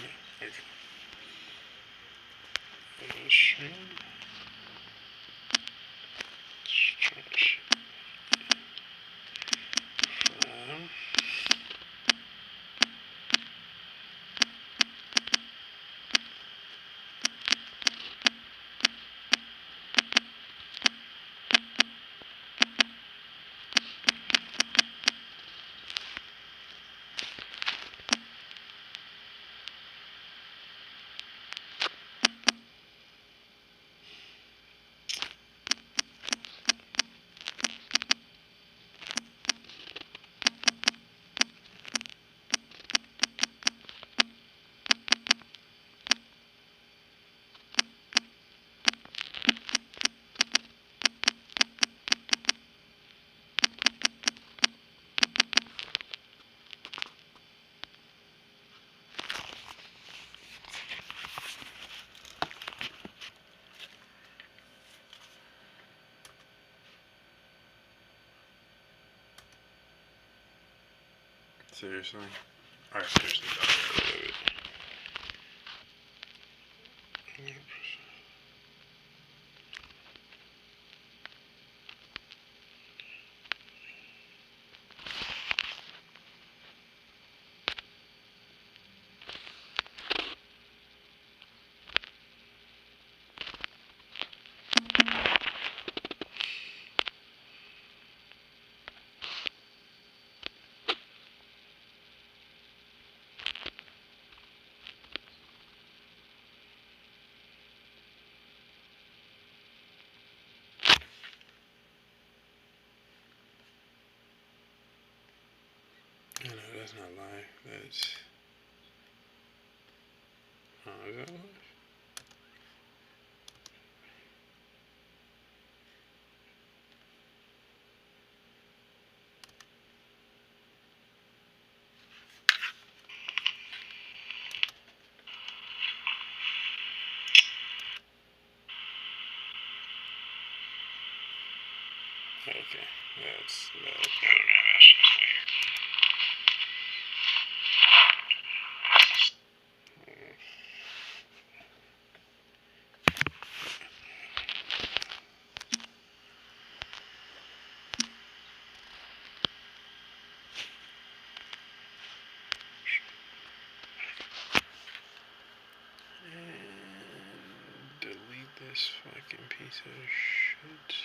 Yeah, okay. Trash. From. Seriously? I seriously got rid of it. No, that's not live. That's. Oh, is that live? Okay, that's. I don't know. That's just weird. And delete this fucking piece of shit.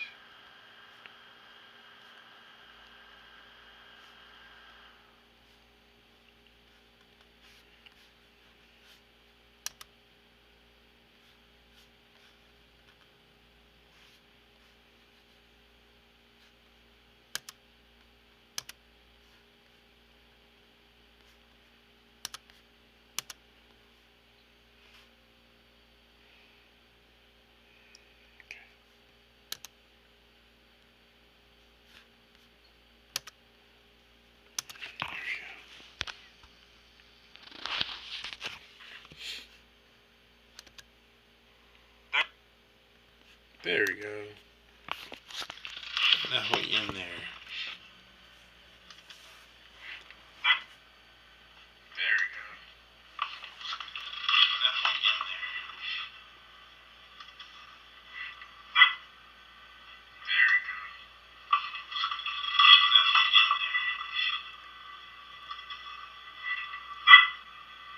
There we go. Now we in there.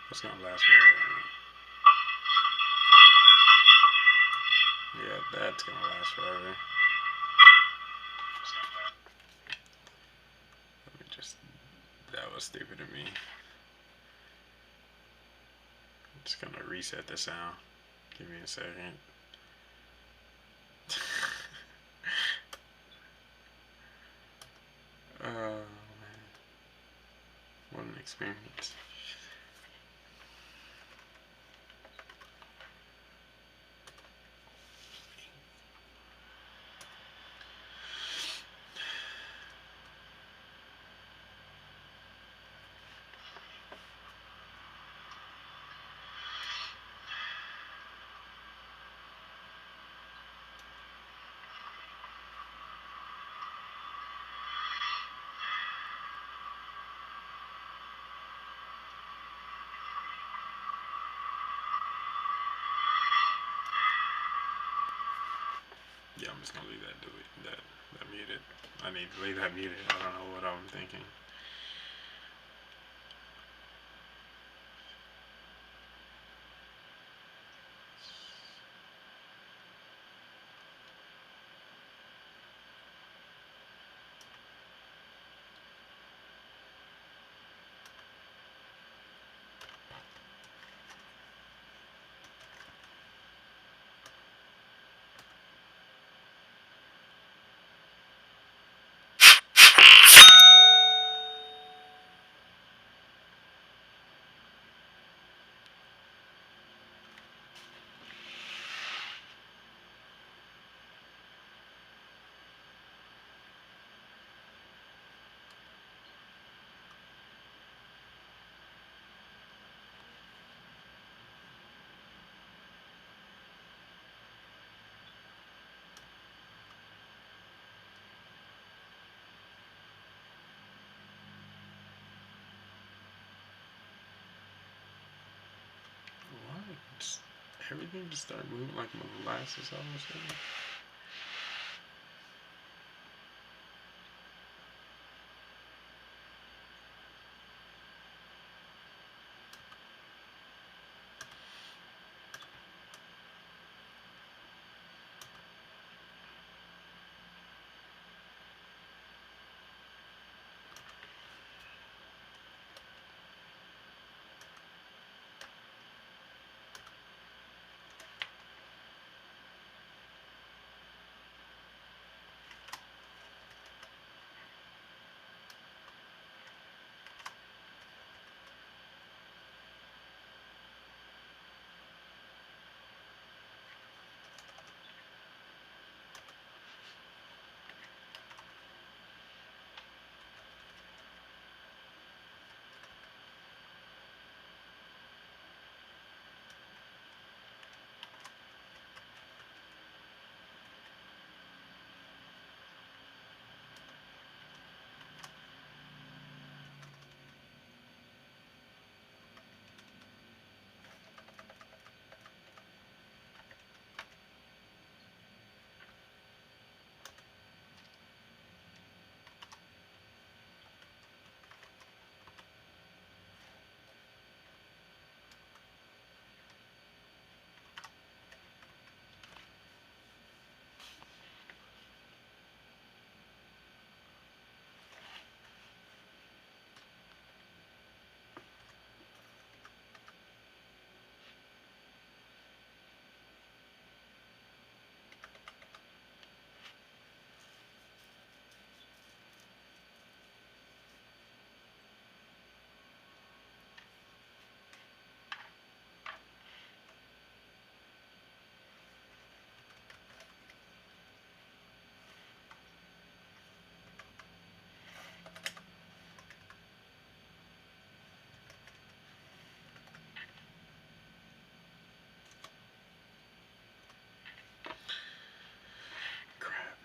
It's gonna last forever. Yeah, that's gonna last forever. Let me just. That was stupid of me. I'm just gonna reset the sound. Give me a second. Oh man. What an experience. Yeah, I'm just gonna leave that that muted. I need to leave that muted. I don't know what I'm thinking. What? Everything just started moving like molasses all of a sudden. Crap.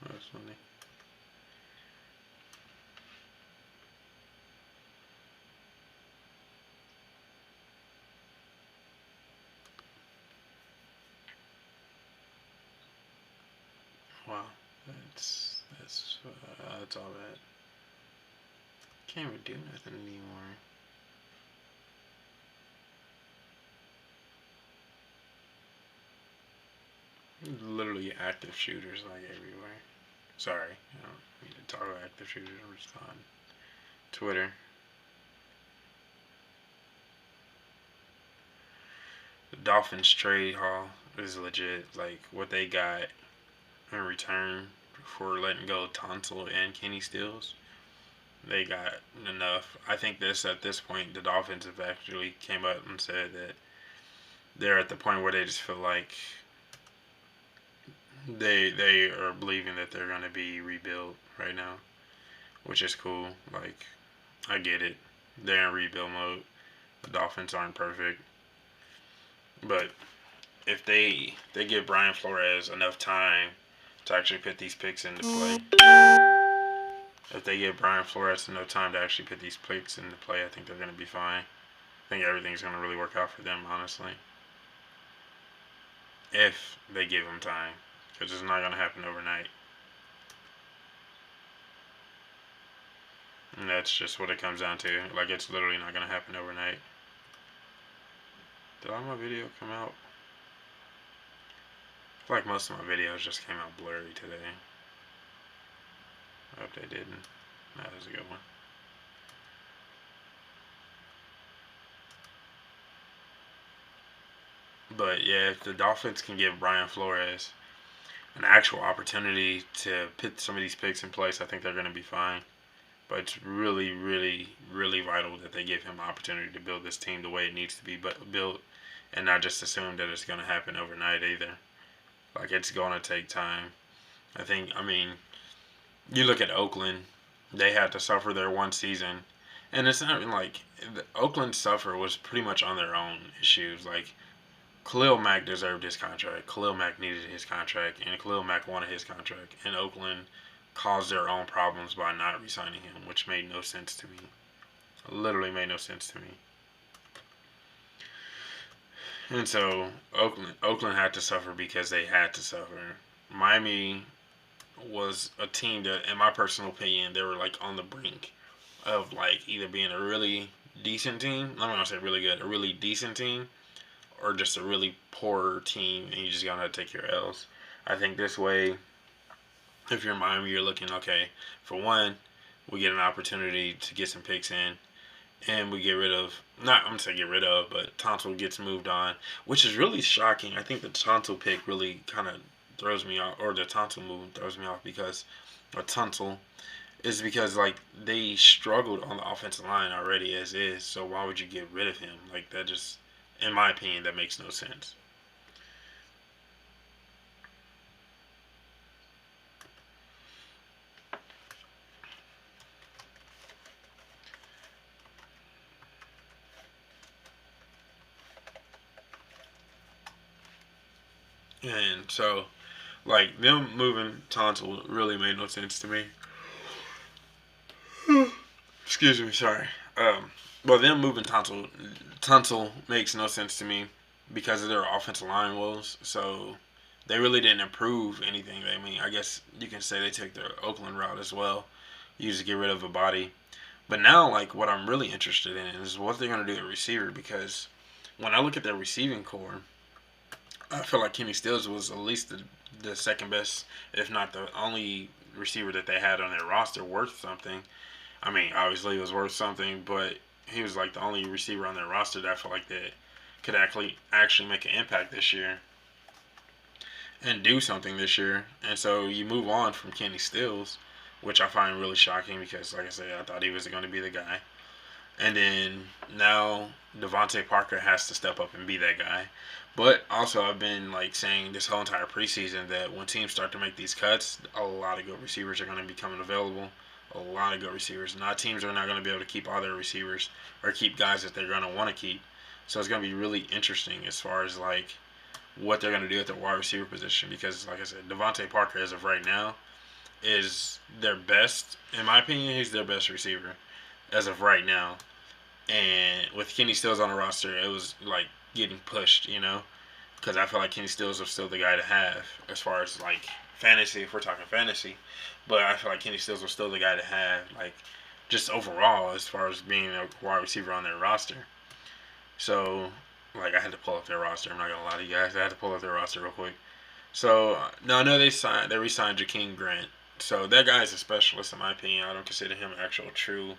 That's funny. Wow. That's all that. Can't even do nothing anymore. Literally active shooters like everywhere. Sorry, I don't mean to talk about active shooters. I'm just on Twitter. The Dolphins trade haul is legit. Like what they got in return for letting go Tonsil and Kenny Stills, they got enough. I think this at this point the Dolphins have actually came up and said that they're at the point where they just feel like They are believing that they're gonna be rebuilt right now, which is cool. Like I get it. They're in rebuild mode. The Dolphins aren't perfect, but if they give Brian Flores enough time to actually put these picks into play, if they give Brian Flores enough time to actually put these picks into play, I think they're gonna be fine. I think everything's gonna really work out for them, honestly, if they give him time, because it's not gonna happen overnight. And that's just what it comes down to. Like, it's literally not going to happen overnight. Did all my video come out? I feel like most of my videos just came out blurry today. I hope they didn't. That was a good one. But yeah, if the Dolphins can give Brian Flores an actual opportunity to put some of these picks in place, I think they're going to be fine. But it's really, really, really vital that they give him an opportunity to build this team the way it needs to be built, and not just assume that it's going to happen overnight either. Like, it's going to take time. I mean, you look at Oakland, they had to suffer their one season. And it's not even like Oakland's suffer was pretty much on their own issues. Like, Khalil Mack deserved his contract. Khalil Mack needed his contract, and Khalil Mack wanted his contract. And Oakland caused their own problems by not re-signing him, which made no sense to me. Literally made no sense to me. And so Oakland had to suffer because they had to suffer. Miami was a team that, in my personal opinion, they were like on the brink of like either being a really decent team. I'm not gonna say really good, a really decent team, or just a really poor team, and you just gotta take your L's. I think this way, if you're Miami, you're looking okay. For one, we get an opportunity to get some picks in, and we get rid of, not I'm gonna say get rid of, but Tonsil gets moved on, which is really shocking. I think the Tonsil pick really kind of throws me off, or the Tonsil move throws me off because, or Tonsil, is because like they struggled on the offensive line already as is. So why would you get rid of him? Like that just, in my opinion, that makes no sense. And so, like them moving Tonsil really made no sense to me. Excuse me, sorry. Well, them moving Tunsil makes no sense to me because of their offensive line woes. So they really didn't improve anything. I mean, I guess you can say they took the Oakland route as well. You just get rid of a body. But now, like, what I'm really interested in is what they're going to do at receiver because when I look at their receiving core, I feel like Kenny Stills was at least the second best, if not the only receiver that they had on their roster worth something. I mean, obviously it was worth something, but he was like the only receiver on their roster that I felt like that could actually make an impact this year and do something this year. And so you move on from Kenny Stills, which I find really shocking because, like I said, I thought he was going to be the guy. And then now Devontae Parker has to step up and be that guy. But also, I've been like saying this whole entire preseason that when teams start to make these cuts, a lot of good receivers are going to be coming available. A lot of good receivers. Not teams are not going to be able to keep all their receivers or keep guys that they're going to want to keep. So it's going to be really interesting as far as like what they're going to do at the wide receiver position because, like I said, Devontae Parker as of right now is their best. In my opinion, he's their best receiver as of right now. And with Kenny Stills on the roster, it was like getting pushed, you know, because I feel like Kenny Stills was still the guy to have as far as like fantasy, if we're talking fantasy. But I feel like Kenny Stills was still the guy to have, like, just overall as far as being a wide receiver on their roster. So, like, I had to pull up their roster. I'm not gonna lie to you guys. I had to pull up their roster real quick. So, no, I know they re-signed Jakeem Grant. So that guy is a specialist in my opinion. I don't consider him an actual true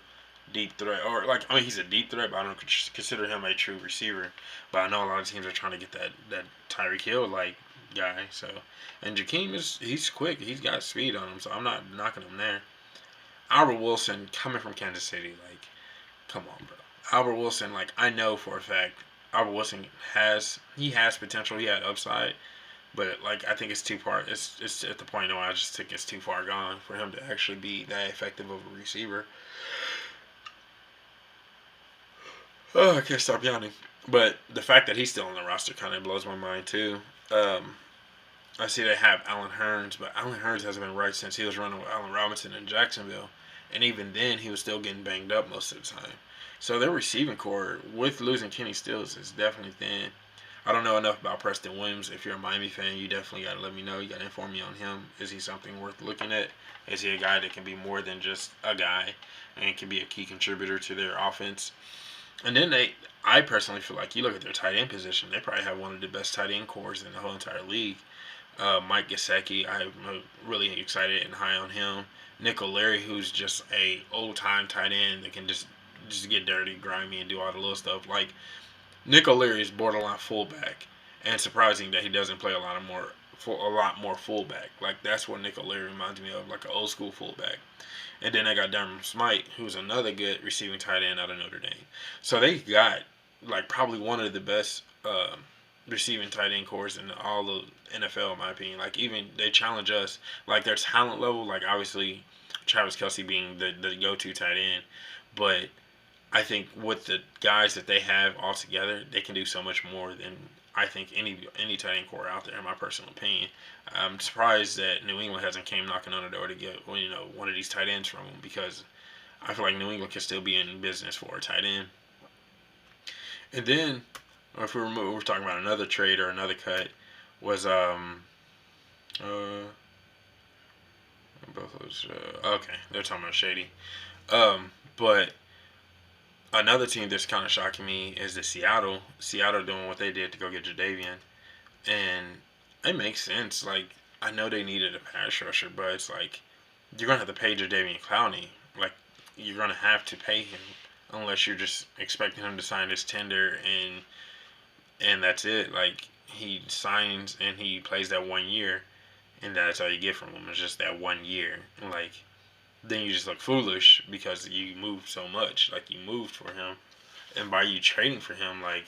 deep threat, or like I mean he's a deep threat, but I don't consider him a true receiver. But I know a lot of teams are trying to get that Tyreek Hill like guy. So and Jakeem he's quick, he's got speed on him, so I'm not knocking him there. Albert Wilson coming from Kansas City, like come on, bro. Albert Wilson, like I know for a fact, Albert Wilson has potential, he had upside, But like I think it's too far. It's at the point where I just think it's too far gone for him to actually be that effective of a receiver. Oh, I can't stop yawning. But the fact that he's still on the roster kind of blows my mind too. Um, I see they have Allen Hurns, but Allen Hurns hasn't been right since he was running with Allen Robinson in Jacksonville, and even then he was still getting banged up most of the time. So their receiving core with losing Kenny Stills is definitely thin. I don't know enough about Preston Williams. If you're a Miami fan, you definitely got to let me know. You got to inform me on him. Is he something worth looking at? Is he a guy that can be more than just a guy and can be a key contributor to their offense? And then I personally feel like you look at their tight end position, they probably have one of the best tight end cores in the whole entire league. Mike Gesicki, I'm really excited and high on him. Nick O'Leary, who's just a old time tight end that can just get dirty, grimy, and do all the little stuff. Like Nick O'Leary is borderline fullback, and surprising that he doesn't play a lot more fullback. Like that's what Nick O'Leary reminds me of, like an old school fullback. And then I got Dermot Smite, who's another good receiving tight end out of Notre Dame. So they got like probably one of the best receiving tight end cores in all the NFL, in my opinion. Like even they challenge us, like their talent level. Like obviously, Travis Kelsey being the go-to tight end, but I think with the guys that they have all together, they can do so much more than I think any tight end core out there. In my personal opinion, I'm surprised that New England hasn't came knocking on the door to get one of these tight ends from them because I feel like New England can still be in business for a tight end. And then if we're talking about another trade or another cut was uh both those okay, they're talking about Shady. But another team that's kind of shocking me is the Seattle doing what they did to go get Jadavian, and it makes sense. Like I know they needed a pass rusher, but it's like you're gonna have to pay Jadavian Clowney. Like you're gonna have to pay him unless you're just expecting him to sign his tender and that's it. Like he signs and he plays that 1 year, and that's all you get from him. It's just that 1 year. Like then you just look foolish because you moved so much. Like you moved for him, and by you trading for him, like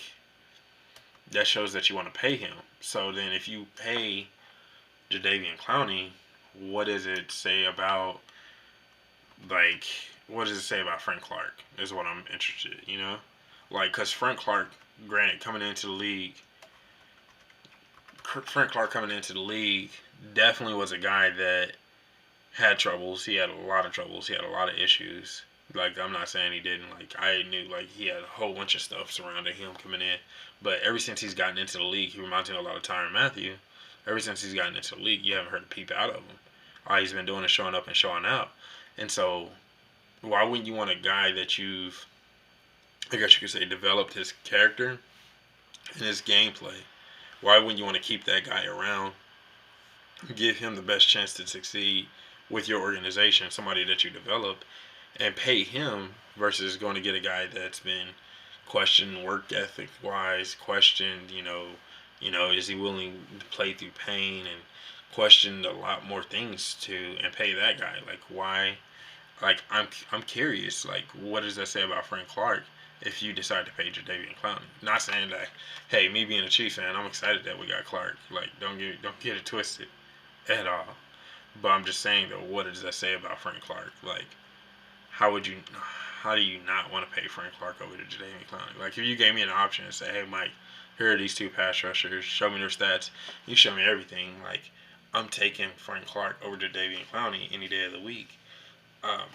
that shows that you want to pay him. So then if you pay Jadeveon Clowney, what does it say about like what does it say about Frank Clark? Is what I'm interested. Like because Frank Clark, granted, Frank Clark coming into the league definitely was a guy that had troubles. He had a lot of troubles. He had a lot of issues. Like I'm not saying he didn't. Like I knew like he had a whole bunch of stuff surrounding him coming in. But ever since he's gotten into the league, he reminds me a lot of Tyrann Mathieu. Ever since he's gotten into the league, you haven't heard a peep out of him. All he's been doing is showing up and showing out. And so, why wouldn't you want a guy that you've, I guess you could say, developed his character and his gameplay? Why wouldn't you want to keep that guy around, give him the best chance to succeed with your organization, somebody that you develop, and pay him versus going to get a guy that's been questioned work ethic wise, questioned, is he willing to play through pain and questioned a lot more things to and pay that guy. Like why like I'm curious, like what does that say about Frank Clark if you decide to pay Jadeveon Clowney? Not saying that hey, me being a Chiefs fan, I'm excited that we got Clark. Like don't get it twisted at all. But I'm just saying though, what does that say about Frank Clark? Like how would you how do you not want to pay Frank Clark over to Jadeveon Clowney? Like if you gave me an option and say, hey Mike, here are these two pass rushers, show me their stats, you show me everything, like I'm taking Frank Clark over to Jadeveon Clowney any day of the week. Um,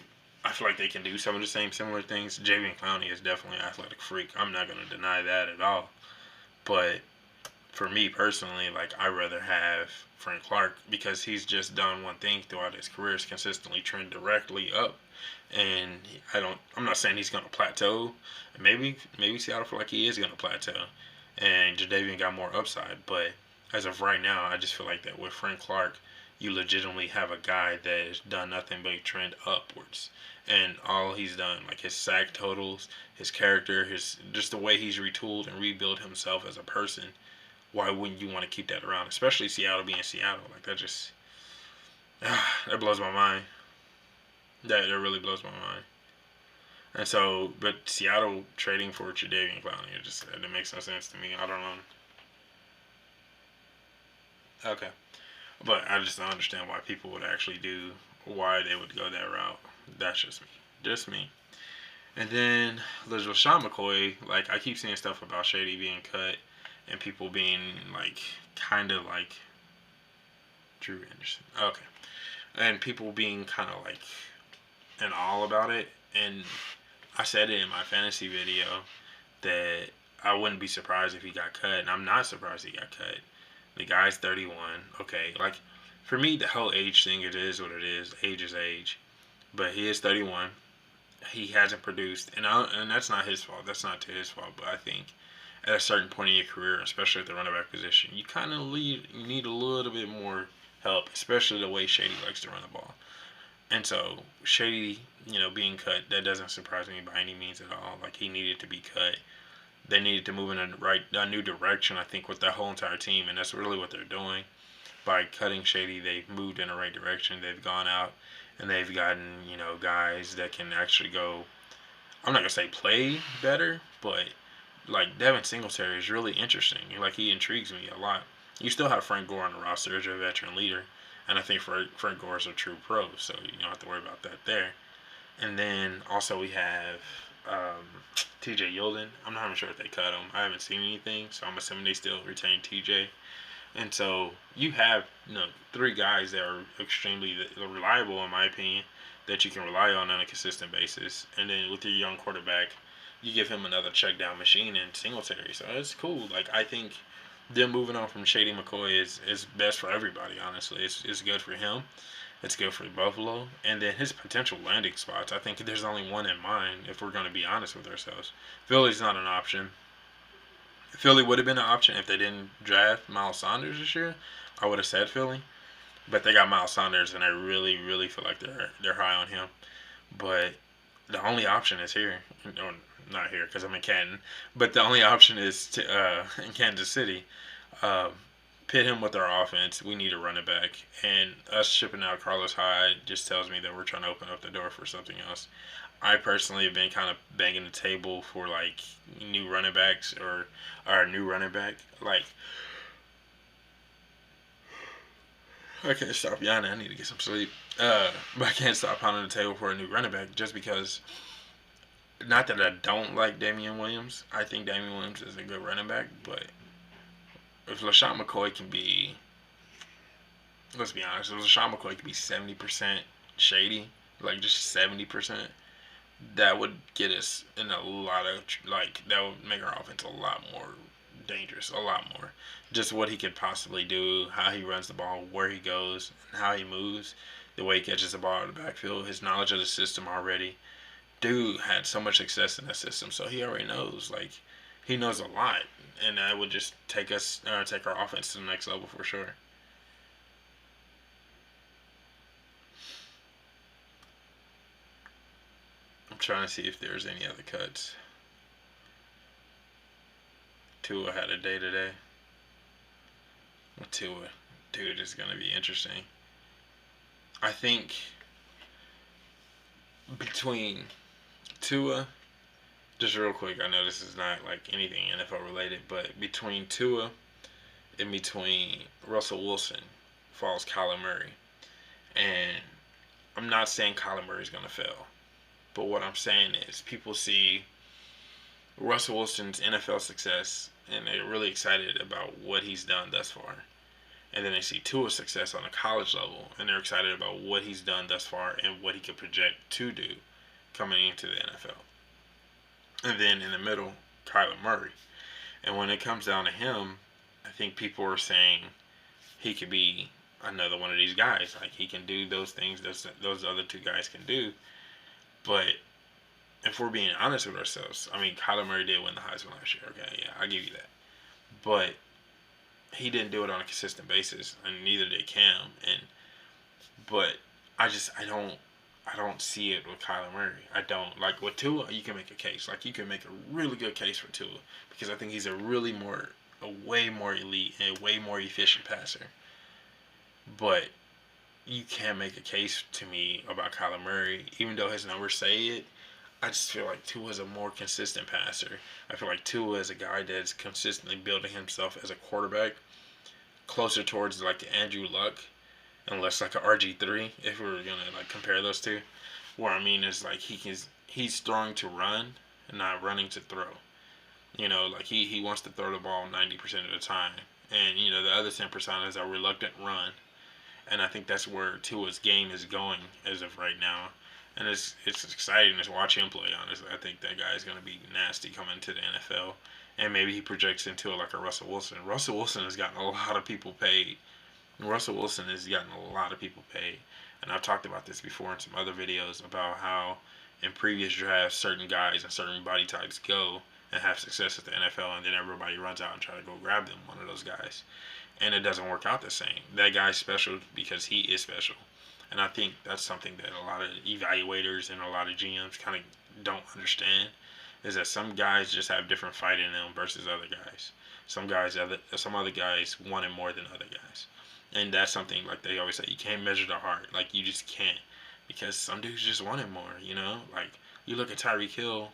I feel like they can do some of the same similar things. Jadeveon Clowney is definitely an athletic freak. I'm not going to deny that at all. But for me personally, like I rather have Frank Clark because he's just done one thing throughout his career is consistently trend directly up. And I'm not saying he's gonna plateau. Maybe Seattle feel like he is gonna plateau. And Jadeveon got more upside. But as of right now, I just feel like that with Frank Clark, you legitimately have a guy that has done nothing but trend upwards. And all he's done, like his sack totals, his character, his just the way he's retooled and rebuilt himself as a person, why wouldn't you want to keep that around? Especially Seattle being Seattle. Like that just that blows my mind. That really blows my mind. And so, but Seattle trading for Jadeveon Clowney, it makes no sense to me. I don't know. Okay. But I just don't understand why people would actually do, why they would go that route. That's just me. Just me. And then there's LaShawn McCoy. Like, I keep seeing stuff about Shady being cut and people being, like, kind of like Drew Anderson. Okay. And people being kind of like in all about it. And I said it in my fantasy video that I wouldn't be surprised if he got cut. And I'm not surprised he got cut. The guy's 31. Okay. Like, for me, the whole age thing, it is what it is. Age is age. But he is 31. He hasn't produced. And that's not his fault. That's not to his fault. But I think at a certain point in your career, especially at the running back position, you kind of need a little bit more help, especially the way Shady likes to run the ball. And so Shady, being cut, that doesn't surprise me by any means at all. Like, he needed to be cut. They needed to move in a new direction, I think, with that whole entire team, and that's really what they're doing. By cutting Shady, they've moved in the right direction. They've gone out and they've gotten, guys that can actually go. I'm not gonna say play better, but like Devin Singletary is really interesting. Like, he intrigues me a lot. You still have Frank Gore on the roster as your veteran leader, and I think Frank Gore is a true pro, so you don't have to worry about that there. And then also we have T.J. Yeldon. I'm not even sure if they cut him. I haven't seen anything, so I'm assuming they still retain T.J. And so you have three guys that are extremely reliable, in my opinion, that you can rely on a consistent basis. And then with your young quarterback, you give him another check down machine in Singletary. So it's cool. Like, I think them moving on from Shady McCoy is best for everybody. Honestly, it's good for him. It's good for Buffalo, and then his potential landing spots. I think there's only one in mind if we're going to be honest with ourselves. Philly's not an option. Philly would have been an option if they didn't draft Miles Sanders this year. I would have said Philly, but they got Miles Sanders, and I really, really feel like they're high on him. But the only option is here, or not here because I'm in Canton, but the only option is in Kansas City. Uh, Pit him with our offense. We need a running back, and us shipping out Carlos Hyde just tells me that we're trying to open up the door for something else. I personally have been kind of banging the table for like new running backs or a new running back. Like, I can't stop yawning. I need to get some sleep. But I can't stop pounding the table for a new running back just because. Not that I don't like Damian Williams. I think Damian Williams is a good running back, but if LaShawn McCoy can be, let's be honest, if LaShawn McCoy can be 70% Shady, like just 70%, that would get us in a lot of, like, that would make our offense a lot more dangerous, a lot more. Just what he could possibly do, how he runs the ball, where he goes, and how he moves, the way he catches the ball out of the backfield, his knowledge of the system already. Dude had so much success in that system, so he already knows. Like, he knows a lot, and that would just take our offense to the next level for sure. I'm trying to see if there's any other cuts. Tua had a day today. Tua, dude, is gonna be interesting. I think between Tua, just real quick, I know this is not like anything NFL related, but between Tua and between Russell Wilson falls Kyler Murray. And I'm not saying Kyler Murray's going to fail. But what I'm saying is people see Russell Wilson's NFL success and they're really excited about what he's done thus far. And then they see Tua's success on a college level and they're excited about what he's done thus far and what he could project to do coming into the NFL. And then in the middle, Kyler Murray. And when it comes down to him, I think people are saying he could be another one of these guys. Like, he can do those things those other two guys can do. But if we're being honest with ourselves, I mean, Kyler Murray did win the Heisman last year. Okay, yeah, I'll give you that. But he didn't do it on a consistent basis, and neither did Cam. But I don't see it with Kyler Murray. I don't. Like, with Tua, you can make a case. Like, you can make a really good case for Tua because I think he's a way more elite and a way more efficient passer. But you can't make a case to me about Kyler Murray, even though his numbers say it. I just feel like Tua is a more consistent passer. I feel like Tua is a guy that's consistently building himself as a quarterback closer towards like Andrew Luck and less like a RG3 if we were gonna like compare those two. What I mean is like he's throwing to run and not running to throw. You know, like he wants to throw the ball 90% of the time, and you know the other 10% is a reluctant run, and I think that's where Tua's game is going as of right now. And it's exciting to watch him play. Honestly, I think that guy is going to be nasty coming to the NFL, and maybe he projects into it like a Russell Wilson. Russell Wilson has gotten a lot of people paid. Russell Wilson has gotten a lot of people paid, and I've talked about this before in some other videos about how in previous drafts certain guys and certain body types go and have success at the NFL, and then everybody runs out and try to go grab them, one of those guys, and it doesn't work out the same. That guy's special because he is special. And I think that's something that a lot of evaluators and a lot of GMs kind of don't understand is that some guys just have different fight in them versus other guys. Some other guys want it more than other guys. And that's something like they always say, you can't measure the heart. Like you just can't. Because some dudes just want it more, you know? Like you look at Tyreek Hill.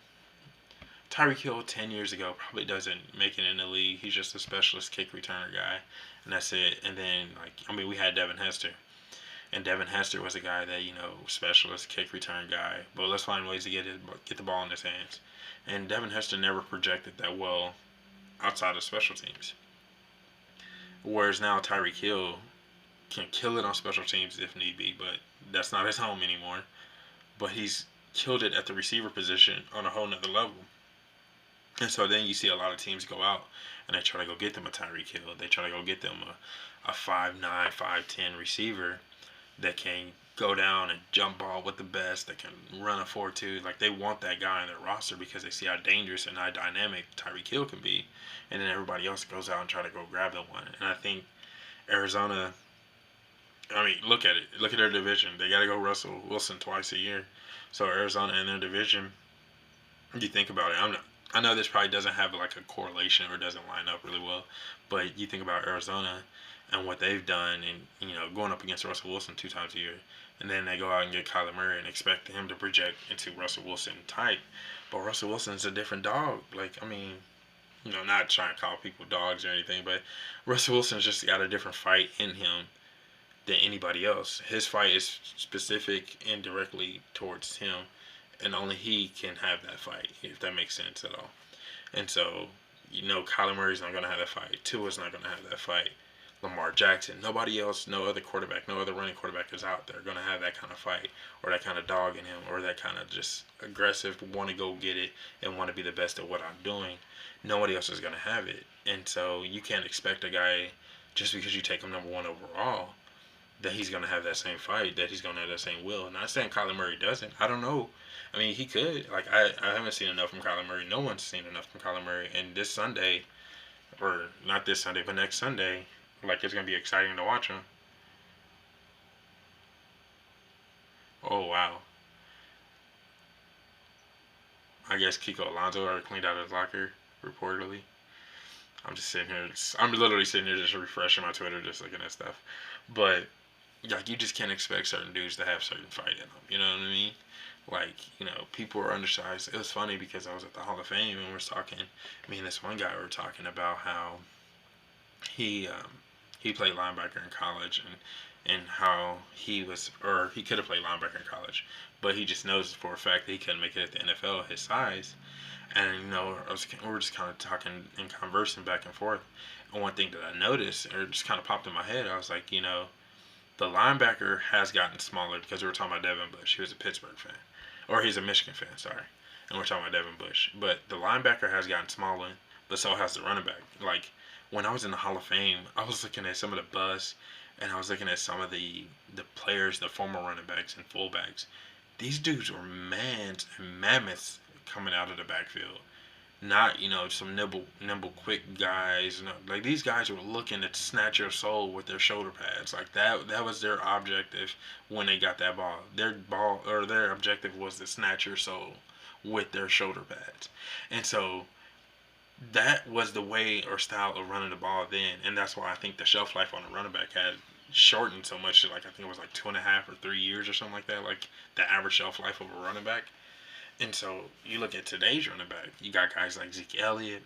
Tyreek Hill 10 years ago probably doesn't make it in the league. He's just a specialist kick returner guy. And that's it. And then we had Devin Hester. And Devin Hester was a guy that, you know, specialist kick return guy. But let's find ways to get the ball in his hands. And Devin Hester never projected that well outside of special teams. Whereas now Tyreek Hill can kill it on special teams if need be, but that's not his home anymore. But he's killed it at the receiver position on a whole nother level. And so then you see a lot of teams go out and they try to go get them a Tyreek Hill. They try to go get them a 5'9", 5'10" receiver that can go down and jump ball with the best, that can run a 4.2. Like they want that guy on their roster because they see how dangerous and how dynamic Tyreek Hill can be. And then everybody else goes out and try to go grab the one. And I think Arizona, look at it. Look at their division. They got to go Russell Wilson twice a year. So Arizona in their division, you think about it. I know this probably doesn't have like a correlation or doesn't line up really well, but you think about Arizona and what they've done, and you know, going up against Russell Wilson 2 times a year, and then they go out and get Kyler Murray and expect him to project into Russell Wilson type. But Russell Wilson's a different dog. You know, not trying to call people dogs or anything, but Russell Wilson's just got a different fight in him than anybody else. His fight is specific and directly towards him, and only he can have that fight, if that makes sense at all. And so, you know, Kyler Murray's not going to have that fight. Tua's not going to have that fight. Lamar Jackson, nobody else, no other quarterback, no other running quarterback is out there going to have that kind of fight or that kind of dog in him or that kind of just aggressive, want to go get it and want to be the best at what I'm doing. Nobody else is going to have it. And so you can't expect a guy, just because you take him number 1 overall, that he's going to have that same fight, that he's going to have that same will. Not saying Kyler Murray doesn't. I don't know. I mean, he could. Like, I haven't seen enough from Kyler Murray. No one's seen enough from Kyler Murray. And this Sunday, or not this Sunday, but next Sunday, like, it's going to be exciting to watch him. Oh, wow. I guess Kiko Alonso already cleaned out his locker, reportedly. I'm just sitting here. I'm literally sitting here just refreshing my Twitter, just looking at stuff. But, like, you just can't expect certain dudes to have certain fight in them. You know what I mean? Like, you know, people are undersized. It was funny because I was at the Hall of Fame and we were talking, me and this one guy were talking about how he played linebacker in college and how he could have played linebacker in college, but he just knows for a fact that he couldn't make it at the NFL at his size. And, you know, we were just kind of talking and conversing back and forth. And one thing that I noticed, or just kind of popped in my head, I was like, you know, the linebacker has gotten smaller because we were talking about Devin Bush. He was a Pittsburgh fan. Or he's a Michigan fan, sorry. And we're talking about Devin Bush. But the linebacker has gotten smaller, but so has the running back. Like, when I was in the Hall of Fame, I was looking at some of the buzz, and I was looking at some of the players, the former running backs and fullbacks. These dudes were mans and mammoths coming out of the backfield. Not, you know, some nimble, quick guys. No, like, these guys were looking to snatch your soul with their shoulder pads. Like, that was their objective when they got that ball. Their objective was to snatch your soul with their shoulder pads. And so that was the way or style of running the ball then. And that's why I think the shelf life on a running back had shortened so much. Like, I think it was like 2.5 or 3 years or something like that. Like, the average shelf life of a running back. And so you look at today's running back, you got guys like Zeke Elliott,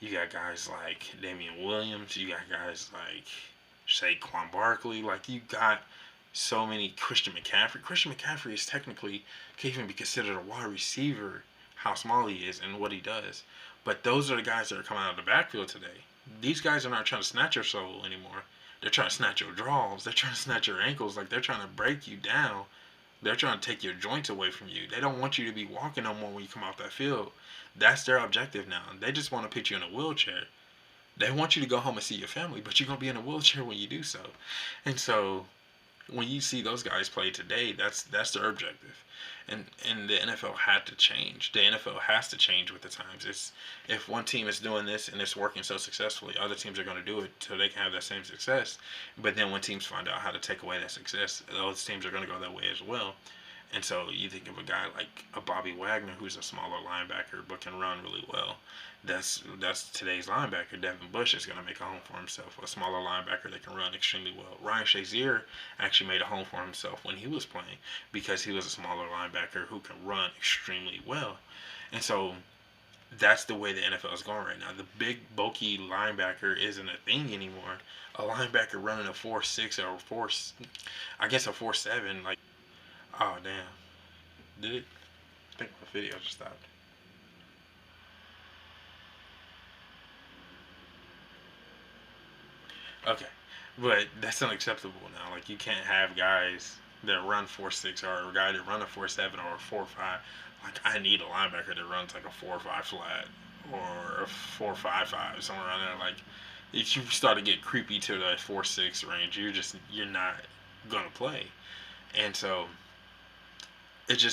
you got guys like Damian Williams, you got guys like Saquon Barkley. Like, you got so many. Christian McCaffrey. Christian McCaffrey is technically can't even be considered a wide receiver. How small he is and what he does. But those are the guys that are coming out of the backfield today. These guys are not trying to snatch your soul anymore. They're trying to snatch your draws. They're trying to snatch your ankles. Like, they're trying to break you down. They're trying to take your joints away from you. They don't want you to be walking no more when you come off that field. That's their objective now. They just want to put you in a wheelchair. They want you to go home and see your family, but you're gonna be in a wheelchair when you do so. And so when you see those guys play today, that's their objective. And the NFL had to change. The NFL has to change with the times. It's if one team is doing this and it's working so successfully, other teams are going to do it so they can have that same success. But then when teams find out how to take away that success, those teams are going to go that way as well. And so you think of a guy like a Bobby Wagner, who's a smaller linebacker but can run really well. That's today's linebacker. Devin Bush is going to make a home for himself. A smaller linebacker that can run extremely well. Ryan Shazier actually made a home for himself when he was playing because he was a smaller linebacker who can run extremely well. And so that's the way the NFL is going right now. The big bulky linebacker isn't a thing anymore. A linebacker running a 4.6 or I guess a 4.7, like, oh damn, did it? I think my video just stopped. Okay, but that's unacceptable now. Like, you can't have guys that run 4.6 or a guy that run a 4.7 or a 4.5. Like, I need a linebacker that runs like a 4.5 flat or a 4.55 somewhere around there. Like, if you start to get creepy to the 4.6 range, you're not gonna play. And so it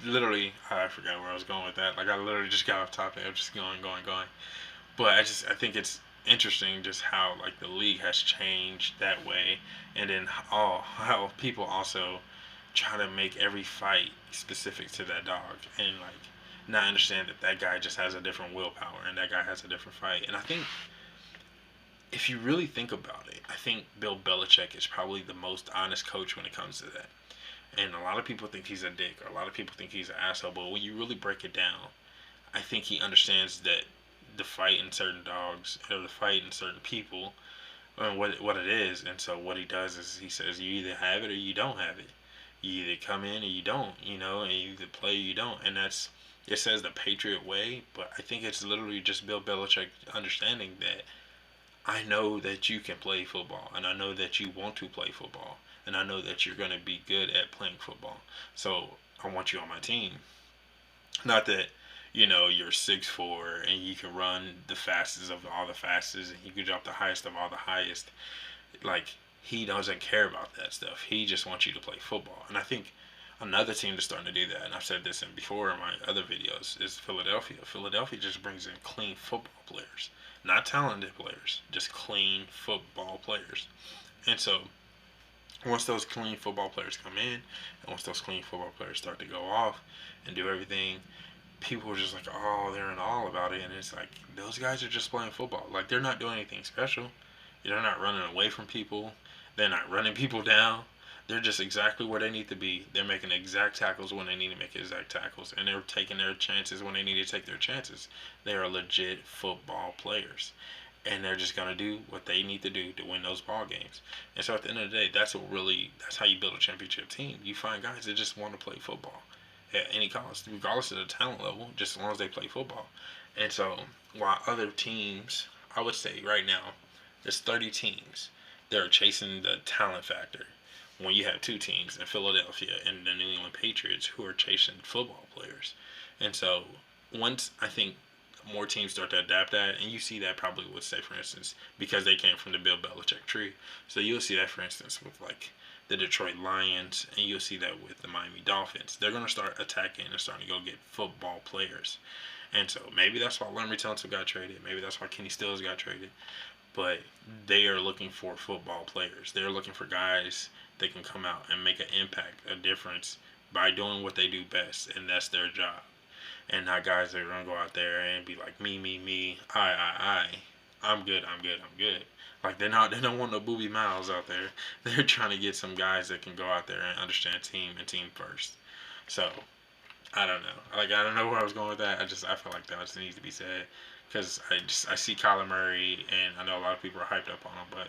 literally, I forgot where I was going with that. Like, I literally just got off topic. I'm just going. But I think it's interesting just how like the league has changed that way, and then how people also try to make every fight specific to that dog, and like not understand that that guy just has a different willpower and that guy has a different fight. And I think if you really think about it, I think Bill Belichick is probably the most honest coach when it comes to that. And a lot of people think he's a dick, or a lot of people think he's an asshole. But when you really break it down, I think he understands that the fight in certain dogs or the fight in certain people and what it is. And so what he does is he says you either have it or you don't have it. You either come in or you don't, and you either play or you don't. And that's it says the Patriot way, but I think it's literally just Bill Belichick understanding that I know that you can play football, and I know that you want to play football, and I know that you're going to be good at playing football. So I want you on my team. Not that you're 6'4" and you can run the fastest of all the fastest and you can drop the highest of all the highest. Like, he doesn't care about that stuff. He just wants you to play football. And I think another team that's starting to do that, and I've said this in before in my other videos, is Philadelphia. Philadelphia just brings in clean football players. Not talented players, just clean football players. And so once those clean football players come in, and once those clean football players start to go off and do everything, people are just like, oh, they're in awe about it. And it's like, those guys are just playing football. Like, they're not doing anything special. They're not running away from people. They're not running people down. They're just exactly where they need to be. They're making exact tackles when they need to make exact tackles. And they're taking their chances when they need to take their chances. They are legit football players. And they're just going to do what they need to do to win those ball games. And so at the end of the day, that's how you build a championship team. You find guys that just want to play football at any cost, regardless of the talent level, just as long as they play football. And so, while other teams, I would say right now, there's 30 teams that are chasing the talent factor. When you have two teams in Philadelphia and the New England Patriots who are chasing football players. And so, once I think more teams start to adapt that, and you see that probably with, say, for instance, because they came from the Bill Belichick tree. So you'll see that, for instance, with like the Detroit Lions, and you'll see that with the Miami Dolphins. They're going to start attacking and starting to go get football players. And so maybe that's why Larry Tunsil got traded. Maybe that's why Kenny Stills got traded. But they are looking for football players. They're looking for guys that can come out and make an impact, a difference by doing what they do best, and that's their job. And not guys that are going to go out there and be like, me, I. I'm good. Like, they don't want no booby miles out there. They're trying to get some guys that can go out there and understand team and team first. So, I don't know. Like, I don't know where I was going with that. I feel like that just needs to be said. Because I see Kyler Murray, and I know a lot of people are hyped up on him, but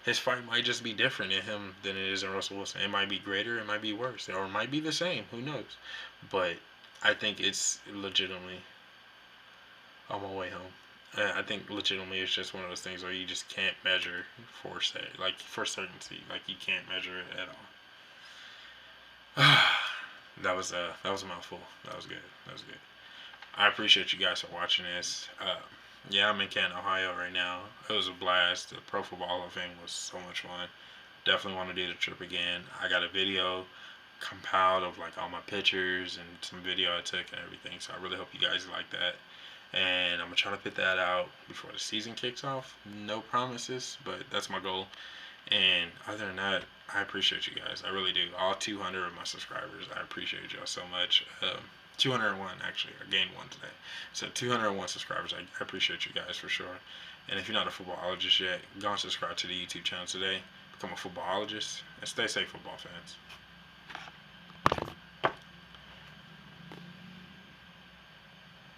his fight might just be different in him than it is in Russell Wilson. It might be greater, it might be worse, or it might be the same. Who knows? But I think it's legitimately on my way home. I think legitimately it's just one of those things where you just can't measure for say like for certainty. Like you can't measure it at all. That was a mouthful. That was good. That was good. I appreciate you guys for watching this. Yeah, I'm in Canton, Ohio right now. It was a blast. The Pro Football Hall of Fame was so much fun. Definitely want to do the trip again. I got a video compiled of like all my pictures and some video I took and everything. So I really hope you guys like that. And I'm gonna try to put that out before the season kicks off. No promises, but that's my goal. And other than that, I appreciate you guys. I really do. All 200 of my subscribers, I appreciate y'all so much. 201 actually. I gained one today. So 201 subscribers. I appreciate you guys for sure. And if you're not a footballologist yet, go and subscribe to the YouTube channel today. Become a footballologist and stay safe, football fans.